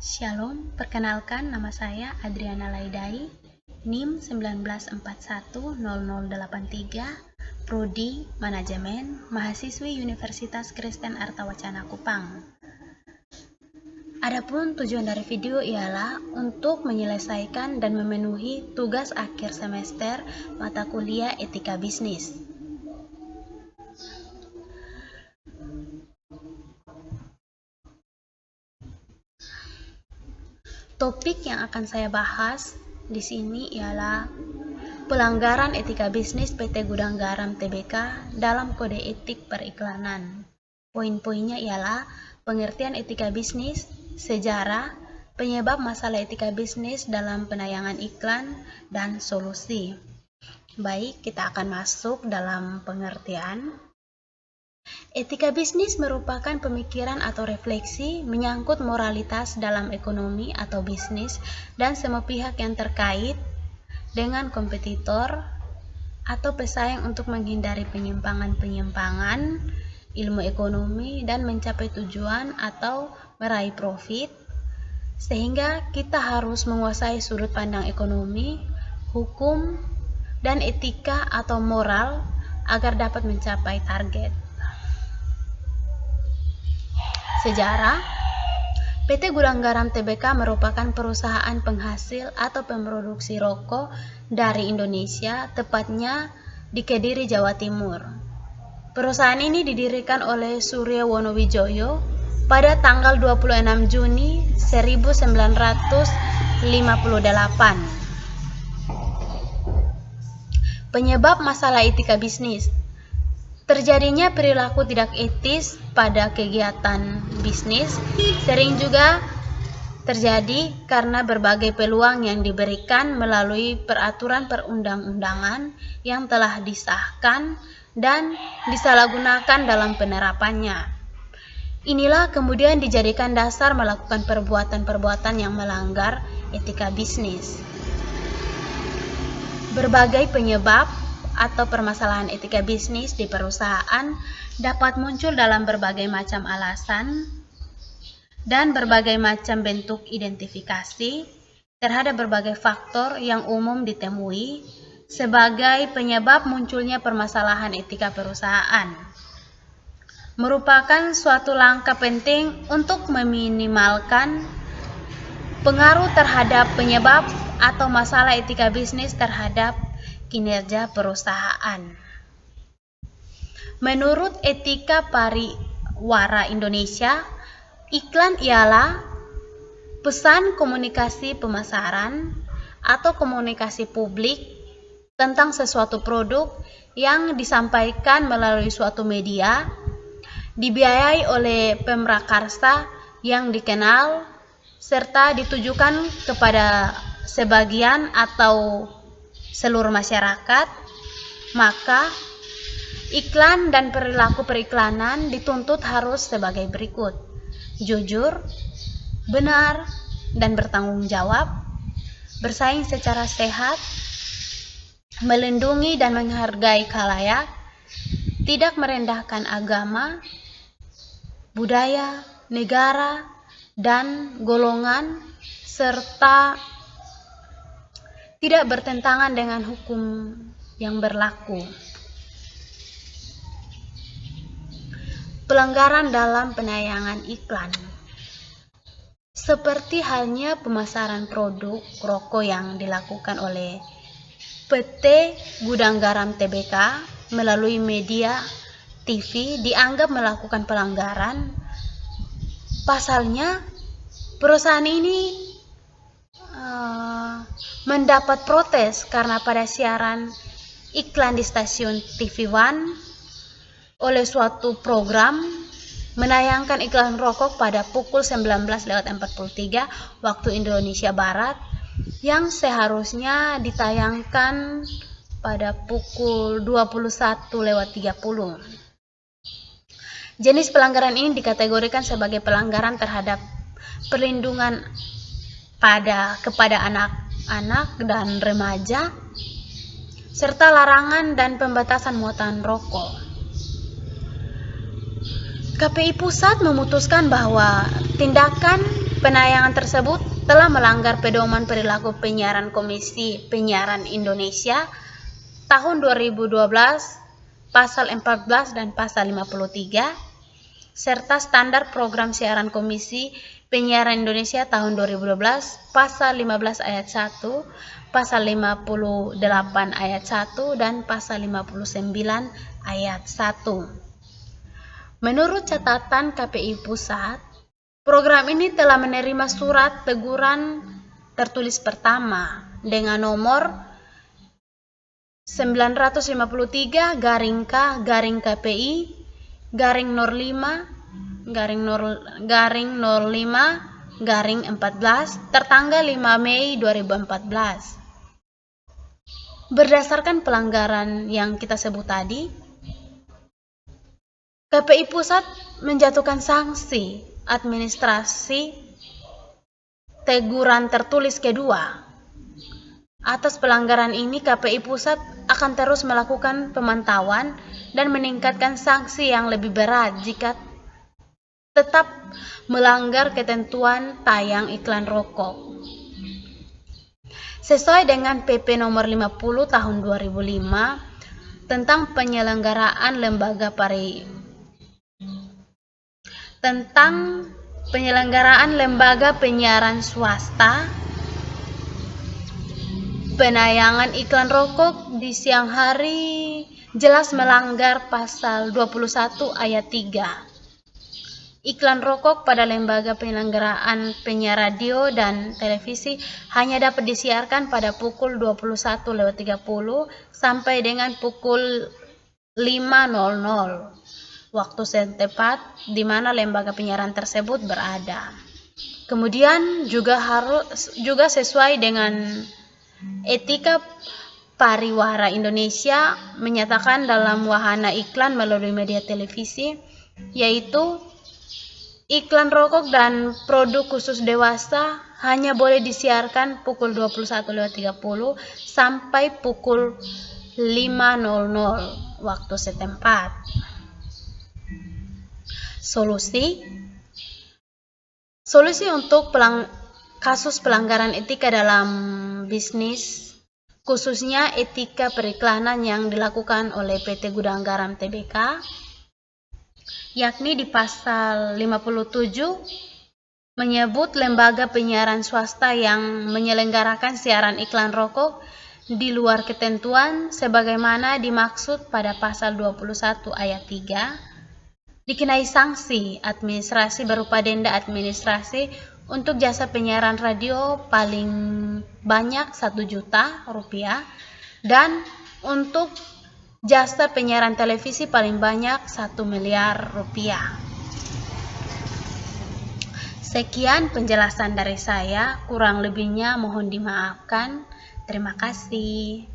Shalom, perkenalkan nama saya Adriana Laidai, NIM 19410083, Prodi Manajemen, mahasiswi Universitas Kristen Artawacana Kupang. Adapun tujuan dari video ialah untuk menyelesaikan dan memenuhi tugas akhir semester mata kuliah Etika Bisnis. Topik yang akan saya bahas di sini ialah pelanggaran etika bisnis PT Gudang Garam Tbk dalam Kode Etik Periklanan. Poin-poinnya ialah pengertian etika bisnis, sejarah, penyebab masalah etika bisnis dalam penayangan iklan, dan solusi. Baik, kita akan masuk dalam pengertian. Etika bisnis merupakan pemikiran atau refleksi menyangkut moralitas dalam ekonomi atau bisnis dan semua pihak yang terkait dengan kompetitor atau pesaing untuk menghindari penyimpangan-penyimpangan ilmu ekonomi dan mencapai tujuan atau meraih profit, sehingga kita harus menguasai sudut pandang ekonomi, hukum, dan etika atau moral agar dapat mencapai target. Sejarah, PT Gudang Garam Tbk merupakan perusahaan penghasil atau pemproduksi rokok dari Indonesia, tepatnya di Kediri, Jawa Timur. Perusahaan ini didirikan oleh Suryo Wonowijoyo pada tanggal 26 Juni 1958. Penyebab masalah etika bisnis. Terjadinya perilaku tidak etis pada kegiatan bisnis sering juga terjadi karena berbagai peluang yang diberikan melalui peraturan perundang-undangan yang telah disahkan dan disalahgunakan dalam penerapannya. Inilah kemudian dijadikan dasar melakukan perbuatan-perbuatan yang melanggar etika bisnis. Berbagai penyebab atau permasalahan etika bisnis di perusahaan dapat muncul dalam berbagai macam alasan dan berbagai macam bentuk identifikasi terhadap berbagai faktor yang umum ditemui sebagai penyebab munculnya permasalahan etika perusahaan. Merupakan suatu langkah penting untuk meminimalkan pengaruh terhadap penyebab atau masalah etika bisnis terhadap kinerja perusahaan. Menurut Etika Pariwara Indonesia, iklan ialah pesan komunikasi pemasaran atau komunikasi publik tentang sesuatu produk yang disampaikan melalui suatu media, dibiayai oleh pemrakarsa yang dikenal, serta ditujukan kepada sebagian atau seluruh masyarakat. Maka iklan dan perilaku periklanan dituntut harus sebagai berikut: jujur, benar, dan bertanggung jawab, bersaing secara sehat, melindungi dan menghargai khalayak, tidak merendahkan agama, budaya, negara, dan golongan, serta tidak bertentangan dengan hukum yang berlaku. Pelanggaran dalam penayangan iklan, seperti halnya pemasaran produk rokok yang dilakukan oleh PT Gudang Garam Tbk melalui media TV, dianggap melakukan pelanggaran. Pasalnya, perusahaan ini mendapat protes karena pada siaran iklan di stasiun TV One oleh suatu program menayangkan iklan rokok pada pukul 19:43 waktu Indonesia Barat yang seharusnya ditayangkan pada pukul 21:30. Jenis pelanggaran ini dikategorikan sebagai pelanggaran terhadap perlindungan kepada anak-anak dan remaja, serta larangan dan pembatasan muatan rokok. KPI Pusat memutuskan bahwa tindakan penayangan tersebut telah melanggar pedoman perilaku penyiaran Komisi Penyiaran Indonesia tahun 2012, pasal 14 dan pasal 53, serta standar program siaran Komisi Penyiaran Indonesia tahun 2012, pasal 15 ayat 1, pasal 58 ayat 1, dan pasal 59 ayat 1. Menurut catatan KPI Pusat, program ini telah menerima surat teguran tertulis pertama dengan nomor 959-KPI-05-05-14 tertanggal 5 Mei 2014. Berdasarkan pelanggaran yang kita sebut tadi, KPI Pusat menjatuhkan sanksi administrasi teguran tertulis kedua. Atas pelanggaran ini, KPI Pusat akan terus melakukan pemantauan dan meningkatkan sanksi yang lebih berat jika tetap melanggar ketentuan tayang iklan rokok. Sesuai dengan PP nomor 50 tahun 2005 tentang penyelenggaraan lembaga penyiaran swasta, penayangan iklan rokok di siang hari jelas melanggar pasal 21 ayat 3. Iklan rokok pada lembaga penyelenggaraan penyiar radio dan televisi hanya dapat disiarkan pada pukul 21.30 sampai dengan pukul 5.00 waktu setempat di mana lembaga penyiaran tersebut berada. Kemudian juga sesuai dengan Etika Pariwara Indonesia menyatakan dalam wahana iklan melalui media televisi, yaitu iklan rokok dan produk khusus dewasa hanya boleh disiarkan pukul 21.30 sampai pukul 5.00 waktu setempat. Solusi untuk kasus pelanggaran etika dalam bisnis, khususnya etika periklanan yang dilakukan oleh PT Gudang Garam Tbk, yakni di pasal 57 menyebut lembaga penyiaran swasta yang menyelenggarakan siaran iklan rokok di luar ketentuan sebagaimana dimaksud pada pasal 21 ayat 3 dikenai sanksi administrasi berupa denda administrasi untuk jasa penyiaran radio paling banyak Rp1 juta dan untuk jasa penyiaran televisi paling banyak Rp1 miliar. Sekian penjelasan dari saya, kurang lebihnya mohon dimaafkan. Terima kasih.